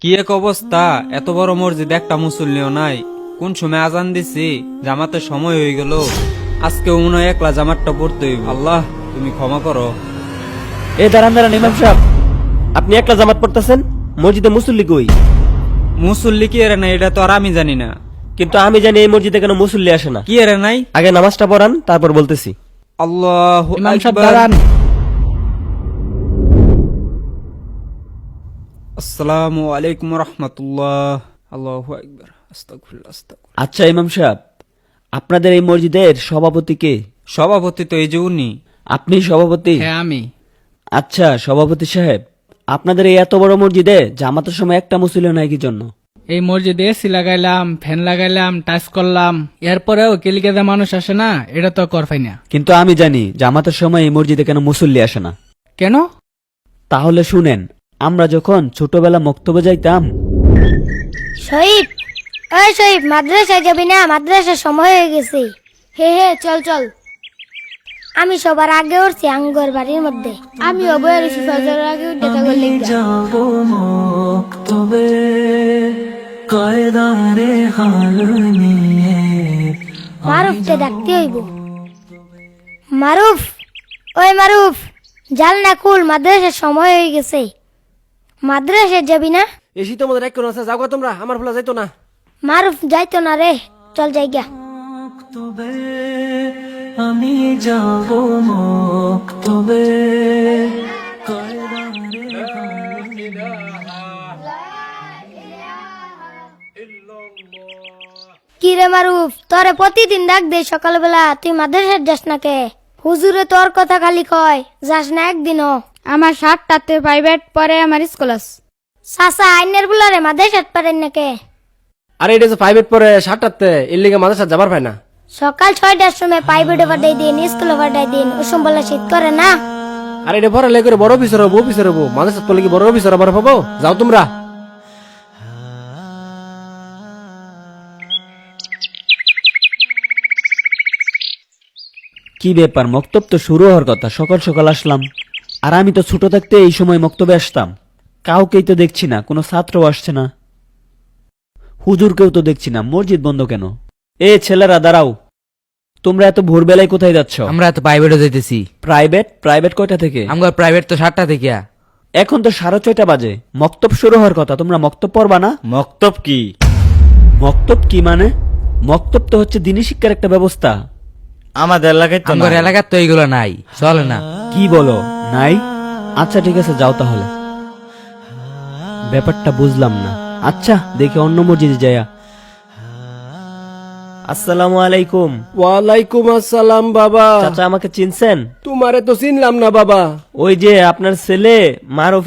কি এক অবস্থা, এত বড় মসজিদ একটা মুসল্লিও নাই। কোন সময় আজান দিছি, জামাতের সময় হয়ে গেল। আজকে মনে হয় একলা জামাতটা পড়তে হইব। আল্লাহ তুমি ক্ষমা করো। দাঁড়ান দাঁড়ান ইমাম সাহেব, আপনি একলা জামাত পড়তেছেন, মসজিদে মুসল্লি কই? মুসল্লি কি এরে নাই এটা তো আর আমি জানি না। কিন্তু আমি জানি এই মসজিদে কেন মুসল্লি আসে না। কি এরে নাই? আগে নামাজটা পড়ান, তারপর বলতেছি। আল্লাহু ইমাম সাহেব আকবার। দাঁড়ান। আসসালামু আলাইকুম রাহমাতুল্লাহ। আল্লাহু আকবার। আস্তাগফিরুল্লাহ আস্তাগফিরুল্লাহ। আচ্ছা ইমাম সাহেব, আপনাদের এই মসজিদের সভাপতি কে? সভাপতি তো এই যে উনি। আপনি সভাপতি? হ্যাঁ আমি। আচ্ছা সভাপতি সাহেব, আপনাদের এই এত বড় মসজিদে জামাতের সময় একটা মুসল্লি নাই কি জন্য? এই মসজিদে এসি লাগাইলাম, ফ্যান লাগাইলাম, টাচ করলাম, এরপরেও কেলিকাদা মানুষ আসে না, এটা তো করফাই না। কিন্তু আমি জানি জামাতের সময় এই মসজিদে কেন মুসল্লি আসে না। কেন? তাহলে শুনেন, আমরা যখন ছোটবেলা মক্তবে যাইতাম। শহীদ, ওই শহীদ, মাদ্রাসায় যাবি না? মাদ্রাসার সময় হয়ে গেছে। হে হে, চল চল। আমি সবার আগে উঠছি আঙ্গর বাড়ির মধ্যে। আমি অবয়ের ফজর আগে উঠে থাকবো লেগে। মারুফকে ডাকতে হইব। মারুফ, ওই মারুফ, জাল না খুল, মাদ্রাসার সময় হয়ে গেছে। মাদ্রাসায় যাবি না? এসি তোমাদের এক কোন আছে, যাও তোমরা, আমার ভোলা যাইতো না। মারুফ যাইতো না রে, চল যাইগা। আমি যাব মক্তবে। কি রে মারুফ, তোরে প্রতিদিন ডাক দে সকালবেলা, তুই মাদ্রাসায় যাস না কে? হুজুরে তোর কথা খালি কয়, যাস না একদিনও। আমার 7টাতে প্রাইভেট পরে আমার স্কুল আছে। সাসা আইনের বুলারে মাদ্রাসাত পারেন না কে? আরে এটা যে প্রাইভেট পরে 7টাতে, এর লিগে মাদ্রাসা যাবার পায় না। সকাল 6টার সময় প্রাইভেটে পাঠাই দিন, স্কুলে পাঠাই দিন, ওসম বলা শীত করে না। আরে এটা পড়া লেগে বড় অফিসার হবো, অফিসার হবো, মাদ্রাসা পড়লে কি বড় অফিসার আবার পাবো? যাও তোমরা। কি ব্যাপার, মক্তব তো শুরু হওয়ার কথা, সকাল সকাল আসলাম। আর আমি তো ছোট থাকতে এই সময় মক্তবে আসতাম। কাউকেই তো দেখছি না, কোনো ছাত্রও আসছে না, হুজুরকেও তো দেখছি না। মসজিদ বন্ধ কেন? এ ছেলেরা দাঁড়াও, তোমরা এত ভোরবেলায় কোথায় যাচ্ছ? আমরা তো প্রাইভেটে যাইতেছি। প্রাইভেট? প্রাইভেট কয়টা থেকে? আমার প্রাইভেট তো 7টা থেকে। এখন তো 6:30 বাজে, মক্তব শুরু হওয়ার কথা, তোমরা মক্তব পড়বা না? মক্তব কি? মক্তব কি মানে? মক্তব তো হচ্ছে দিনী শিক্ষার একটা ব্যবস্থা। আমাদের এলাকায় তো আমার এলাকার তো এইগুলো নাই, চলে না। কি বলো, নাই? আচ্ছা ঠিক আছে, যাও তাহলে। ব্যাপারটা বুঝলাম না। আচ্ছা দেখি অন্য মসজিদে যায়া। আসসালামু আলাইকুম। ওয়ালাইকুম আসসালাম বাবা। চাচা আমাকে চিনছেন? তোমারে তো চিনলাম না বাবা। ওই যে আপনার ছেলে মারুফ।